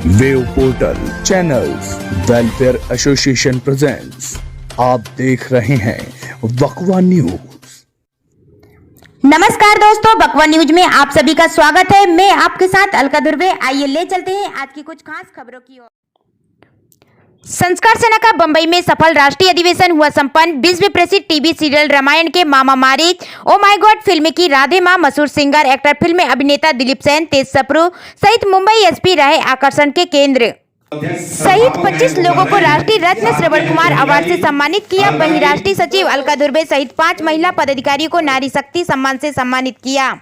Wave portal channels welfare association presents. आप देख रहे हैं बकवा न्यूज। नमस्कार दोस्तों, बकवा न्यूज में आप सभी का स्वागत है। मैं आपके साथ अलका दुर्वे। आइए ले चलते हैं आज की कुछ खास खबरों की ओर। संस्कार सेना का बंबई में सफल राष्ट्रीय अधिवेशन हुआ संपन्न। विश्व प्रसिद्ध टीवी सीरियल रामायण के मामा Marich, oh my god film की राधे मां, मशहूर सिंगर एक्टर, फिल्म अभिनेता दिलीप सेन, तेज सप्रू सहित मुंबई एसपी रहे आकर्षण के केंद्र सहित 25 लोगों को राष्ट्रीय रत्न श्रवण कुमार अवार्ड से सम्मानित किया। वहीं राष्ट्रीय सचिव अलका दुर्वे सहित 5 महिला पदाधिकारियों को नारी शक्ति सम्मान से सम्मानित किया।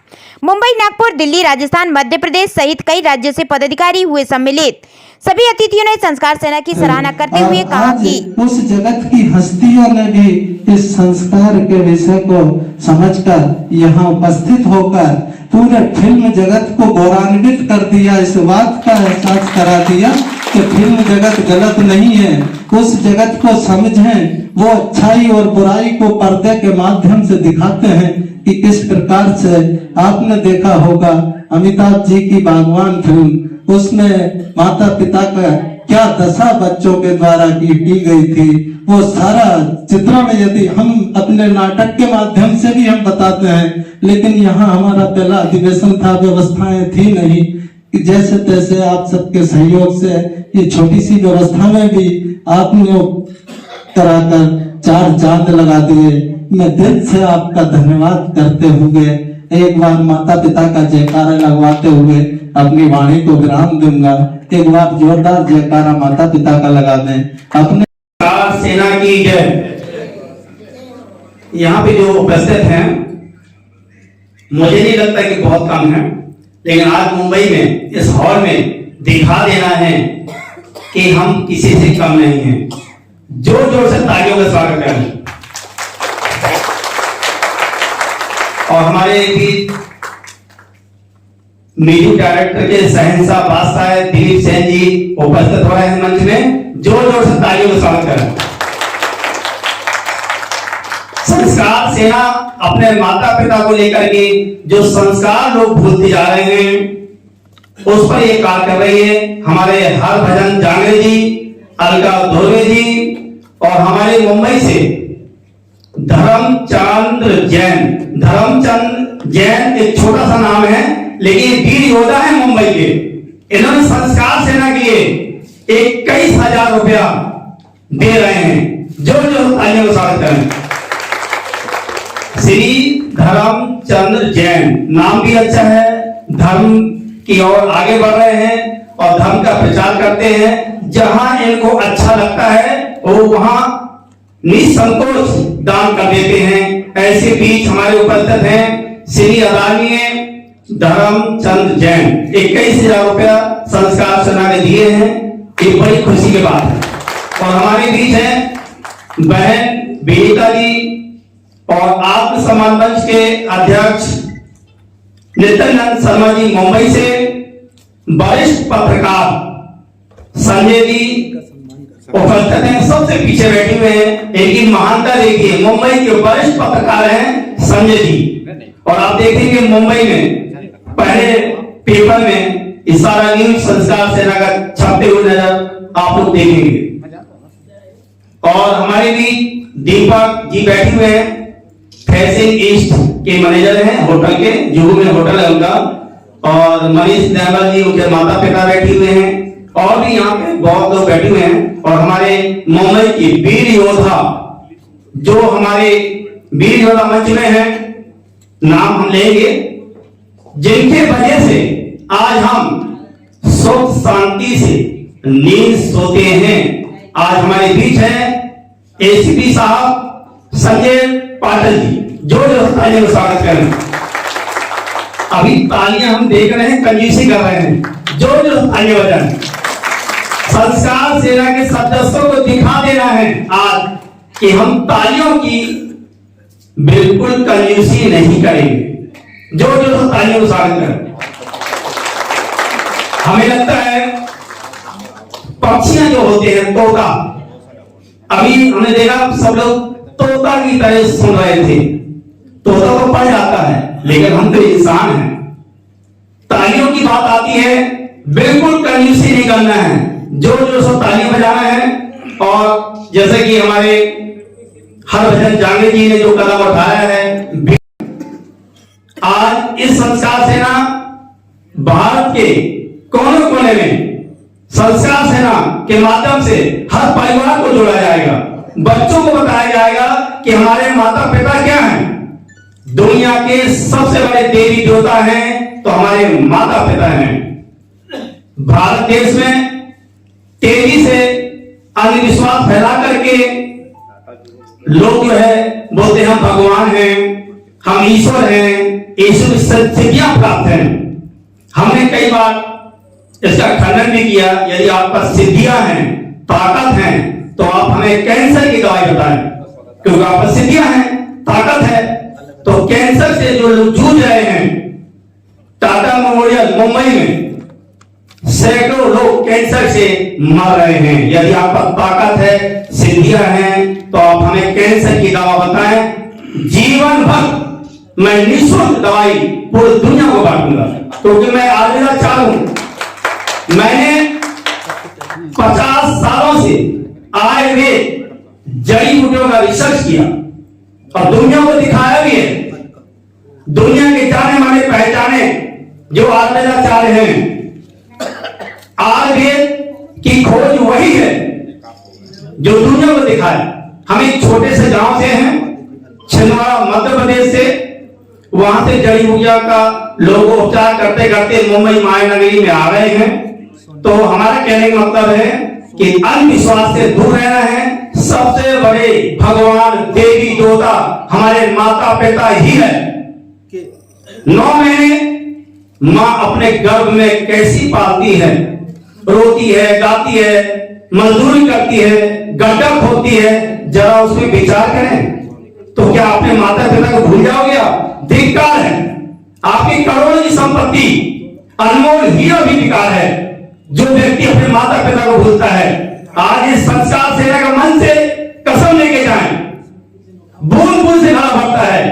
मुंबई, नागपुर, दिल्ली, राजस्थान, मध्य प्रदेश सहित कई राज्यों से पदाधिकारी हुए सम्मिलित। सभी अतिथियों ने संस्कार सेना की सराहना करते हुए कहा कि उस जगत की हस्तियों ने भी इस संस्कार के विषय को समझकर यहाँ उपस्थित होकर पूरे फिल्म जगत को गौरवान्वित कर दिया। इस बात का एहसास करा दिया कि फिल्म जगत गलत नहीं है। उस जगत को समझें, वो अच्छाई और बुराई को पर्दे के माध्यम से दिखाते हैं कि किस प्रकार से आपने देखा होगा अमिताभ जी की बागवान फिल्म, उसमें माता पिता का क्या दशा बच्चों के द्वारा की गई थी। वो सारा चित्रण यदि हम अपने नाटक के माध्यम से भी हम बताते हैं, लेकिन यहाँ हमारा पहला अधिवेशन था, व्यवस्थाएं थी नहीं कि जैसे तैसे आप सबके सहयोग से ये छोटी सी व्यवस्था में भी आपने कराकर 4 चांद लगा दिए। मैं दिल से आपका धन्यवाद करते हुए एक बार माता पिता का जयकारा लगवाते हुए अपनी वाणी को विराम दूंगा। एक बार जोरदार जयकारा माता पिता का लगा दें। अपने सेना की जय। यहाँ पे जो उपस्थित हैं, मुझे नहीं लगता कि बहुत कम है, लेकिन आज मुंबई में इस हॉल में दिखा देना है कि हम किसी से कम नहीं हैं। जोर जोर से तालियों का स्वागत करें। और हमारे भी म्यूजिक डायरेक्टर के शहंशाह बादशाह दिलीप सेन जी उपस्थित हो रहे हैं मंच में। जोर जोर से तालियों का स्वागत करें। संस्कार सेना अपने माता पिता को लेकर के जो संस्कार लोग भूलते जा रहे हैं, उस पर ये कार्य कर रही है। हमारे हरभजन जांगरे जी, अलका दुर्वे जी और हमारे मुंबई से धर्मचंद जैन एक छोटा सा नाम है, लेकिन वीर योद्धा है मुंबई के। इन्होंने संस्कार सेना के लिए 21,000 रुपया दे रहे हैं। जो तालियों का स्वागत करें। श्री धर्मचंद जैन, नाम भी अच्छा है, धर्म की ओर आगे बढ़ रहे हैं और धर्म का प्रचार करते हैं। जहां इनको अच्छा लगता है वो वहां निसंकोच दान कर देते हैं। ऐसे बीच हमारे उपस्थित हैं श्री आदरणीय धर्मचंद जैन, 21,000 रुपया संस्कार सेना ने दिए हैं। ये बड़ी खुशी की बात है। और हमारे बीच हैं बहन विनीता जी और आत्मसम्मान मंच के अध्यक्ष नित्यानंद शर्मा जी मुंबई से, वरिष्ठ पत्रकार संजय जी उपस्थित हैं, सबसे पीछे बैठे हुए हैं। इनकी महानता देखिए, मुंबई के वरिष्ठ पत्रकार हैं संजय जी। और आप देखेंगे मुंबई में पहले पेपर में सारा न्यूज संस्कार सेना का छपते हुए नजर आप लोग देखेंगे। और हमारे भी दीपक जी बैठे हुए हैं, फैशन ईस्ट के मैनेजर हैं होटल के, जुहू में होटल है उनका। और मनीष नैमल जी, उनके माता पिता बैठे हुए हैं। और भी यहाँ पे बहुत लोग बैठे हुए हैं। और हमारे मुंबई की वीर योद्धा, जो हमारे वीर योद्धा मंच में हैं, नाम हम लेंगे, जिनके वजह से आज हम सुख शांति से नींद सोते हैं। आज हमारे बीच है एसीपी साहब संजय पाटिल जी। जो तालियों का स्वागत करें। अभी तालियां हम देख रहे हैं, कंजूसी कर रहे हैं। जो तालियां बजाएं। संस्कार सेना के सदस्यों को दिखा देना है आज कि हम तालियों की बिल्कुल कंजूसी नहीं करेंगे। जो तालियों का स्वागत करें। हमें लगता है पक्षियां जो होते हैं, तोता, अभी हमने देखा सब लोग तोता की तरह सुन रहे थे। तोता तो पढ़ जाता है, लेकिन हम तो इंसान हैं। तालियों की बात आती है बिल्कुल कंजूसी नहीं करना है, जो जो सब ताली बजाना है। और जैसे कि हमारे हरभजन जांगे जी ने जो कदम उठाया है, आज इस संस्कार सेना भारत के कोने कोने में संस्कार सेना के माध्यम से हर परिवार को जोड़ा जाएगा, बच्चों को बताया जाएगा कि हमारे माता पिता क्या हैं। दुनिया के सबसे बड़े देवी देवता हैं तो हमारे माता पिता हैं। भारत देश में तेजी से अंधविश्वास फैला करके लोग जो है बोलते हैं हम भगवान हैं, हम ईश्वर हैं, ईश्वर सिद्धियां प्राप्त हैं। हमने कई बार इसका खंडन भी किया। यदि आपका सिद्धियां हैं, ताकत है, तो आप हमें कैंसर की दवाई बताएं, क्योंकि आपका सिद्धियां हैं, ताकत है। तो कैंसर से जो लोग जूझ रहे हैं, टाटा मेमोरियल मुंबई में सैकड़ों लोग कैंसर से मर रहे हैं। यदि आपका ताकत है, सिद्धियां हैं, तो आप हमें कैंसर की दवा बताएं। जीवन भर मैं निःशुल्क दवाई पूरी दुनिया को बांटूंगा, क्योंकि मैं आयुर्वेद चालू हूं। मैंने 50 सालों से आयुर्वेद जड़ी बूटियों का रिसर्च किया और दुनिया को दिखाया भी है। दुनिया के जाने माने पहचाने जो आयुर्वेदाचार्य हैं, आयुर्वेद की खोज वही है जो दुनिया को दिखाया। हम एक छोटे से गांव से हैं, छिंदवाड़ा मध्य प्रदेश से। वहां से जड़ी बूटियों का लोग उपचार करते करते मुंबई मायानगरी में आ रहे हैं। तो हमारा कहने का मतलब है कि अंधविश्वास से दूर रहना है। सबसे बड़े भगवान देवी देवता हमारे माता पिता ही है। 9 महीने मां अपने गर्भ में कैसी पालती है, रोती है, गाती है, मजदूरी करती है, गड्ढा खोदती है, जरा उसमें विचार करें। तो क्या अपने माता पिता को भूल जाओगे आप? धिक्कार है। आपकी करोड़ों की संपत्ति, अनमोल हीरा भी बेकार है जो व्यक्ति अपने माता पिता को भूलता है। आज इस संस्कार सेना का मन से कसम लेके जाएं, बूंद बूंद से भरा भरता है।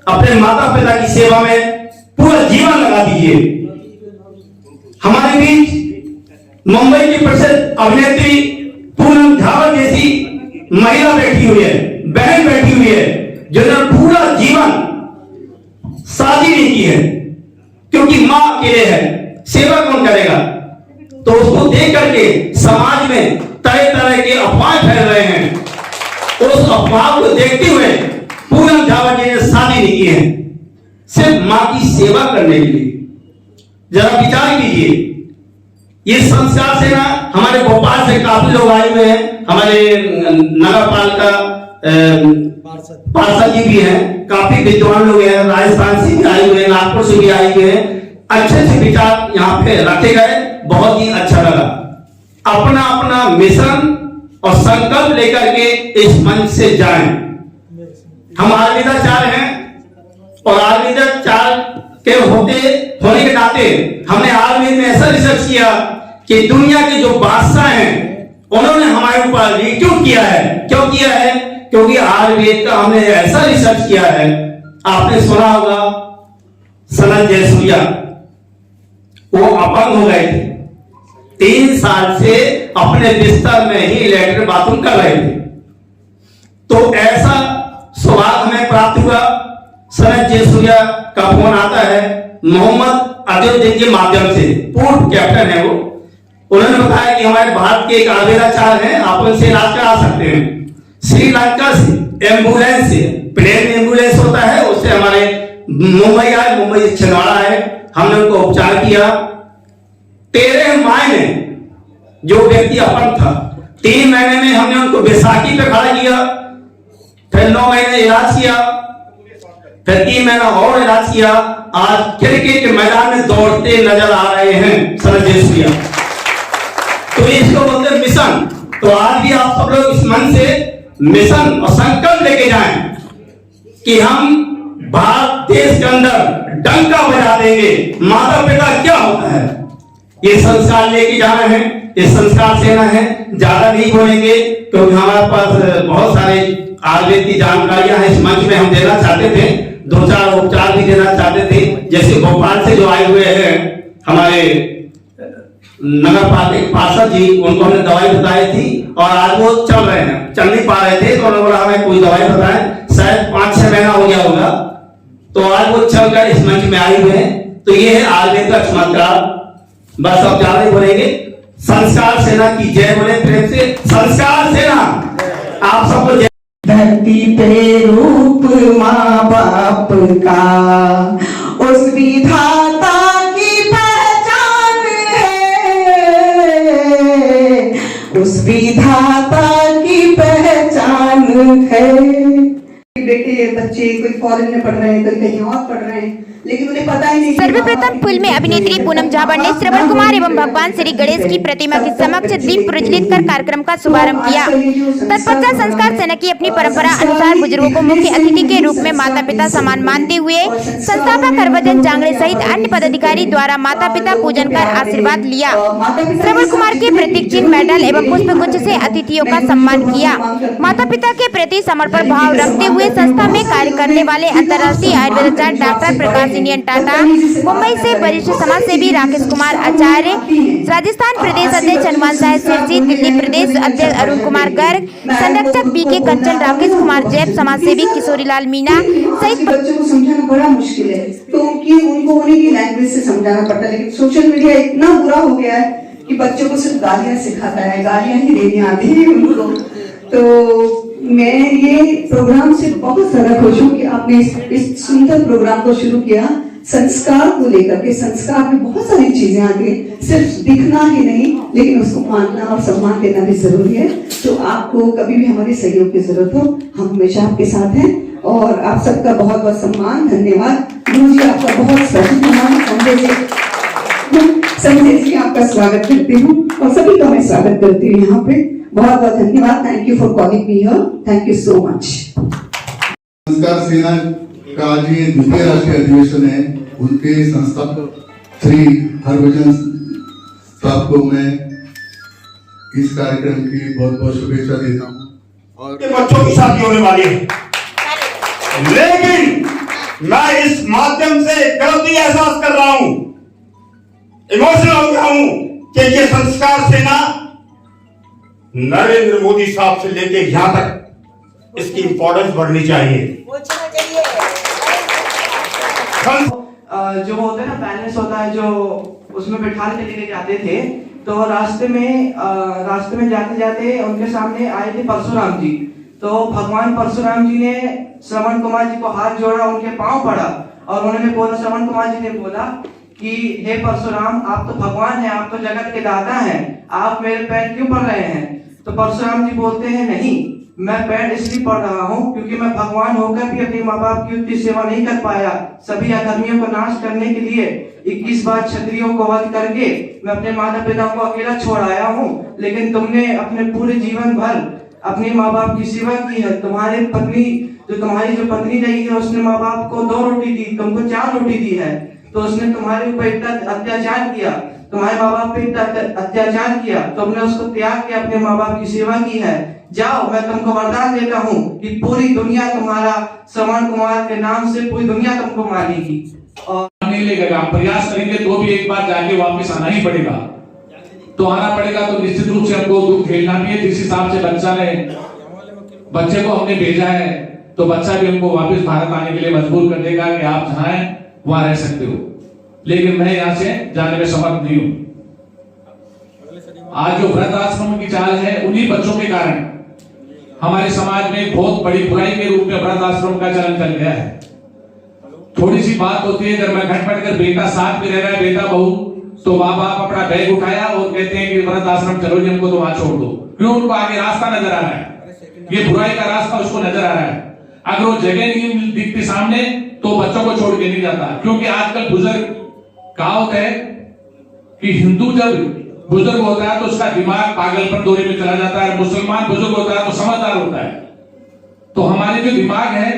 अपने माता पिता की सेवा में पूरा जीवन लगा दीजिए। हमारे बीच मुंबई की प्रसिद्ध अभिनेत्री पूनम झावर जैसी महिला बैठी हुई है, बहन बैठी हुई है, जिन्होंने पूरा जीवन शादी नहीं की है, क्योंकि मां अकेले है, सेवा कौन करेगा। तो उसको देख करके समाज में तरह तरह के अफवाह फैल रहे हैं। उस अफवाह को देखते हुए पूनम झावर जी ने शादी नहीं की है, सिर्फ मां की सेवा करने के लिए। जरा विचार कीजिए। ये संस्कार सेना हमारे भोपाल से काफी लोग आए हुए हैं, हमारे नगर पालिका पार्षद जी भी हैं, काफी विद्वान लोग हैं, राजस्थान से भी आए हुए हैं, नागपुर से भी आए हुए हैं। अच्छे अच्छे विचार यहाँ पे रखे गए, बहुत ही अच्छा लगा। अपना अपना मिशन और संकल्प लेकर के इस मंच से जाएं। हम आयुर्वेदाचार्य हैं और आयुर्वेदाचार्य के होने के नाते हमने आयुर्वेद में ऐसा रिसर्च किया कि दुनिया के जो बादशाह हैं उन्होंने हमारे ऊपर रिक्रूट किया है। क्यों किया है? क्योंकि आयुर्वेद का हमने ऐसा रिसर्च किया है। आपने सुना होगा सनत जयसूर्या, वो अपंग हो गए थे, 3 साल से अपने बिस्तर में ही लैट्रिन बाथरूम कर रहे थे। तो ऐसा सौभाग्य हमें प्राप्त हुआ, सनत जयसूर्या का फोन आता है मोहम्मद अजहरुद्दीन के माध्यम से, पूर्व कैप्टन है वो। उन्होंने बताया कि हमारे भारत के एक आयुर्वेदाचार्य हैं, आप उनसे इलाज करा सकते हैं। श्रीलंका से एम्बुलेंस से, प्लेन एम्बुलेंस होता है, उससे हमारे मुंबई आए, मुंबई से छिंदवाड़ा आए, हमने उनको उपचार किया। 13 महीने जो व्यक्ति अपंग था, 3 महीने में हमने उनको बैसाखी पे खड़ा किया, फिर 9 महीने इलाज किया, फिर 3 महीना और इलाज किया। आज क्रिकेट के मैदान में दौड़ते नजर आ रहे हैं सनत जयसूर्या। तो इसको बोलते हैं मिशन। तो आज भी आप सब लोग इस मन से मिशन और संकल्प लेके जाएं कि हम भारत देश के अंदर डंका बजा देंगे। माता पिता क्या होता है, ये संस्कार लेके जाना है। ये संस्कार सेना है, ज्यादा नहीं बोलेंगे क्योंकि हमारे पास बहुत सारे आयुर्वेद की जानकारियां हैं। इस मंच में हम देना चाहते थे, 2-4 उपचार भी देना चाहते थे। जैसे भोपाल से जो आए हुए हैं हमारे नगर पार्षद जी, उनको हमने दवाई बताई थी और आज वो चल रहे हैं, चल नहीं पा रहे थे तो उन्होंने बोला हमें कोई दवाई बताएं, शायद 5-6 महीना हो गया होगा, तो आज वो चलकर इस मंच में आए हुए हैं। तो ये है आयुर्वेद का चमत्कार। बस अब ज्यादा नहीं बोलेंगे। संस्कार सेना की जय बोले प्रेम से, संस्कार सेना आप सबको जय। धरती पे रूप माँ बाप का उस विधाता की पहचान है, उस विधाता की पहचान है। बेटे बच्चे कोई फॉरेन में पढ़ रहे हैं, कोई कहीं और पढ़ रहे हैं, लेकिन उन्हें पता ही नहीं। सर्वप्रथम फिल्म में अभिनेत्री पूनम झाबड़ ने श्रवण कुमार एवं भगवान श्री गणेश की प्रतिमा के समक्ष दीप प्रज्वलित कर कार्यक्रम का शुभारंभ किया। तत्पश्चात संस्कार सेना की अपनी परंपरा अनुसार बुजुर्गों को मुख्य अतिथि के रूप में माता पिता समान मानते हुए संस्थापक हरभजन जांगड़े सहित अन्य पदाधिकारी द्वारा माता पिता पूजन कर आशीर्वाद लिया। श्रवण कुमार के प्रतीक चिन्ह, मेडल एवं पुष्प गुच्छ से अतिथियों का सम्मान किया। माता पिता के प्रति समर्पण भाव रखते हुए संस्था में कार्य करने वाले अंतर्राष्ट्रीय आयुर्वेदाचार्य डॉक्टर प्रकाश इंडियन टाटा, मुंबई से वरिष्ठ समाज सेवी राकेश कुमार आचार्य, राजस्थान प्रदेश अध्यक्ष हनुमान साहेब सिरसी, दिल्ली प्रदेश अध्यक्ष अरुण कुमार गर्ग, संरक्षक बीके कंचन, राकेश कुमार जैब, समाज सेवी किशोरीलाल मीणा सहित बच्चों को समझाना बड़ा मुश्किल है, तो उनको उन्हीं की लैंग्वेज से समझाना पड़ता है। लेकिन सोशल मीडिया इतना बुरा हो गया है कि बच्चों को सिर्फ गालियां सिखाता है, गालियां ही देनी आती है उनको। तो मैं ये प्रोग्राम से बहुत ज्यादा खुश हूँ कि आपने इस सुंदर प्रोग्राम को शुरू किया संस्कार को लेकर के। संस्कार में बहुत सारी चीजें आती हैं, सिर्फ दिखना ही नहीं, लेकिन उसको मानना और सम्मान देना भी जरूरी है। तो आपको कभी भी हमारे सहयोग की जरूरत हो, हम हमेशा आपके साथ हैं और आप सबका बहुत बहुत सम्मान, धन्यवाद। गुरु जी आपका बहुत सम्मान, संजय जी आपका स्वागत करती हूँ और सभी का मैं स्वागत करती हूँ यहाँ पे। बहुत बहुत धन्यवाद। Thank you for calling me here, thank you so much. संस्कार सेना का आज ये द्वितीय राष्ट्रीय अधिवेशन है। उनके संस्थापक श्री हरभजन साहब को मैं इस कार्यक्रम की बहुत बहुत शुभेच्छा देता हूँ। और बच्चों की शादी होने वाली है, लेकिन मैं इस माध्यम से गलती एहसास कर रहा हूं, इमोशनल हो गया हूं कि ये संस्कार सेना नरेंद्र मोदी साहब से लेके यहां तक इसकी इंपॉर्टेंस बढ़नी चाहिए। जो होता है ना बैलेंस होता है, जो उसमें बैठा के लेके जाते थे, तो रास्ते में जाते जाते उनके सामने आए थे परशुराम जी। तो भगवान परशुराम जी ने श्रवण कुमार जी को हाथ जोड़ा, उनके पांव पड़ा और उन्होंने बोला, श्रवण कुमार जी ने बोला कि हे परशुराम, आप तो भगवान हैं, आप तो जगत के दाता हैं, आप मेरे पैर क्यों पड़ रहे हैं? तो परशुराम जी बोलते हैं, नहीं, मैं पैर इसलिए पढ़ रहा हूँ क्योंकि मैं भगवान होकर भी अपने माँ बाप की उतनी सेवा नहीं कर पाया। सभी अधर्मियों को नाश करने के लिए 21 बार क्षत्रियों को वध करके मैं अपने माता पिता को अकेला छोड़ आया हूँ, लेकिन तुमने अपने पूरे जीवन भर अपने माँ बाप की सेवा की है। तुम्हारी जो पत्नी रही है, उसने माँ बाप को 2 रोटी दी, तुमको 4 रोटी दी है। तो उसने तुम्हारे ऊपर इतना अत्याचार किया, तुम्हारे माँ बाप पे इतना अत्याचार किया, तुमने उसको त्याग के अपने माँ बाप की सेवा की है। जाओ, मैं तुमको वरदान देता हूँ कि पूरी दुनिया तुम्हारा श्रवण कुमार के नाम से पूरी दुनिया तुमको मानेगी। और नहीं लगेगा, हम प्रयास करेंगे तो भी एक बार जाके वापस आना ही पड़ेगा। तो आना पड़ेगा तो निश्चित रूप से हमको दुख झेलना भी है। जिस हिसाब से बच्चे को हमने भेजा है, तो बच्चा भी हमको वापस भारत आने के लिए मजबूर कर देगा कि आप जहाँ हैं वहां रह सकते हो, लेकिन मैं यहाँ से जाने में समर्थ नहीं हूँ। आज जो व्रत आश्रम की चाल है, उन्हीं बच्चों के कारण हमारे समाज में बहुत बड़ी बुराई के रूप में व्रत आश्रम का चलन चल गया है। थोड़ी सी बात होती है, अगर मैं घर बैठकर बेटा साथ में रह रहा है, बेटा बहू, तो माँ बाप अपना बैग उठाया और कहते हैं कि व्रत आश्रम चलो जी, हमको तो वहां छोड़ दो। क्यों? उनको आगे रास्ता नजर आ रहा है, ये बुराई का रास्ता उसको नजर आ रहा है। अगर वो जगह नहीं दिखती सामने, तो बच्चों को छोड़ के नहीं जाता। क्योंकि आजकल बुजुर्ग कहावत है कि हिंदू जब बुजुर्ग होता है तो उसका दिमाग पागलपन दौरे में चला जाता है, मुसलमान बुजुर्ग होता है तो समझदार होता है। तो हमारे जो दिमाग है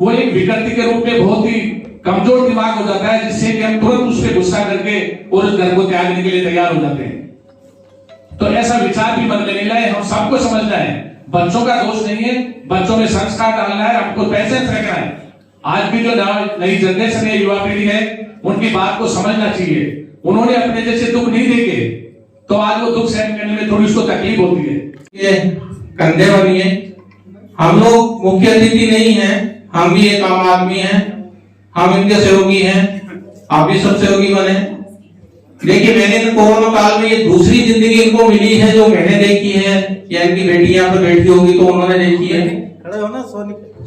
वो एक विकृति के रूप में बहुत ही कमजोर दिमाग हो जाता है, जिससे कि हम तुरंत उस पर गुस्सा करके और उस घर को त्यागने के लिए तैयार हो जाते हैं। तो ऐसा विचार भी मन में नहीं लाए, हम सबको समझना है, बच्चों का दोष नहीं है, बच्चों में संस्कार डालना है, हमको पैसे रखना है। आज भी जो नई जनरेशन है, युवा पीढ़ी है, उनकी बात को समझना चाहिए। उन्होंने अपने जैसे दुख नहीं देखे, तो आज वो दुख सहन करने में थोड़ी उसको तकलीफ होती है। ये कंधे बनिए, हम लोग मुख्य अतिथि नहीं हैं, हम भी एक आम आदमी हैं, हम इनके सहयोगी हैं, आप भी सब सहयोगी बने। देखिए मैंने इन कोरोना काल में ये दूसरी जिंदगी इनको मिली है जो मैंने देखी है, या इनकी बेटी यहाँ पे बैठी होगी तो उन्होंने देखी है,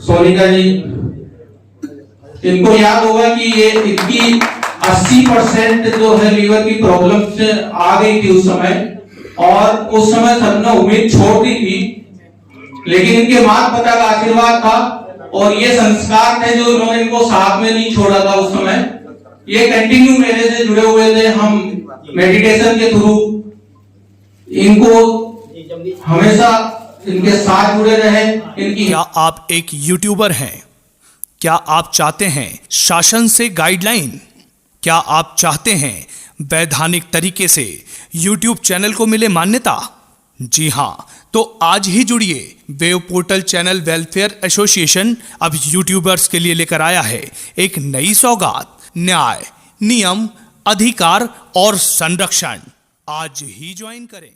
सोनिका जी। इनको याद होगा कि ये इनकी 80% जो है लीवर की प्रॉब्लम आ गई थी उस समय, और उस समय सबने उम्मीद छोड़ दी थी, लेकिन इनके माता पिता का आशीर्वाद था और ये संस्कार थे जो इन्होंने इनको साथ में नहीं छोड़ा था उस समय। ये कंटिन्यू मेरे से जुड़े हुए थे, हम मेडिटेशन के थ्रू इनको हमेशा इनके साथ जुड़े रहे। इनकी क्या आप एक यूट्यूबर हैं? क्या आप चाहते हैं शासन से गाइडलाइन? क्या आप चाहते हैं वैधानिक तरीके से YouTube चैनल को मिले मान्यता? जी हाँ, तो आज ही जुड़िए। Web portal channel welfare association अब यूट्यूबर्स के लिए लेकर आया है एक नई सौगात, न्याय, नियम, अधिकार और संरक्षण। आज ही ज्वाइन करें।